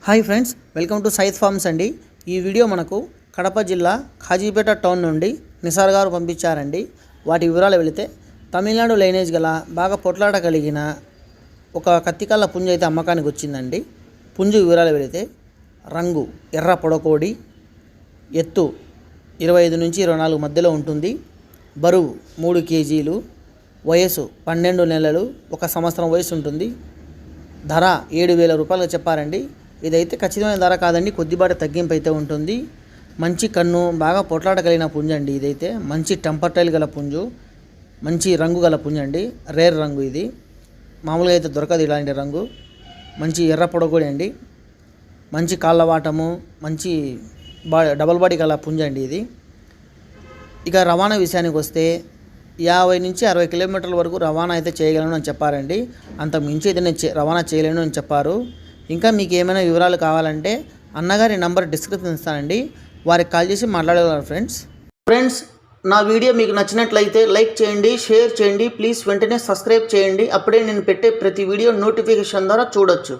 Hi friends, welcome to Syed farms అండి. ఈ video మనకు కడప జిల్లా ఖాజీపేట టౌన్ నుండి నిసార్ గారు పంపించారండి. వాటి వివరాలు వెళితే, తమిళనాడు లైనేజ్ గల బాగా పొట్లాట కలిగిన ఒక కత్తికాళ్ళ పుంజు అయితే అమ్మకానికి వచ్చిందండి. పుంజు వివరాలు వెళితే, రంగు ఎర్ర పొడకోడి, ఎత్తు 25 నుంచి 24 మధ్యలో ఉంటుంది, బరువు 3 కేజీలు, వయసు 12 నెలలు, 1 సంవత్సరం వయసు ఉంటుంది. ధర 7,000 రూపాయలు చెప్పారండి. ఇదైతే ఖచ్చితమైన ధర కాదండి, కొద్దిపాటి తగ్గింపు అయితే ఉంటుంది. మంచి కన్ను, బాగా పొట్లాట కలిగిన పుంజు అండి. ఇదైతే మంచి టెంపర్ టైల్ గల పుంజు, మంచి రంగు గల పుంజు అండి. రేర్ రంగు ఇది, మామూలుగా అయితే దొరకదు ఇలాంటి రంగు. మంచి ఎర్ర పొడగొడి అండి, మంచి కాళ్ళ వాటము, మంచి డబల్ బాడీ గల పుంజు అండి ఇది. ఇక రవాణా విషయానికి వస్తే 50 నుంచి 60 కిలోమీటర్ల వరకు రవాణా అయితే చేయగలను అని చెప్పారండి. అంత మించి అయితే నేను రవాణా చేయలేను అని చెప్పారు. ఇంకా మీకు ఏమైనా వివరాలు కావాలంటే అన్నగారి నంబర్ డిస్క్రిప్షన్ ఇస్తానండి, వారికి కాల్ చేసి మాట్లాడగలరు. ఫ్రెండ్స్, నా వీడియో మీకు నచ్చినట్లయితే లైక్ చేయండి, షేర్ చేయండి, ప్లీజ్ వెంటనే సబ్స్క్రైబ్ చేయండి. అప్పుడే నేను పెట్టే ప్రతి వీడియో నోటిఫికేషన్ ద్వారా చూడొచ్చు.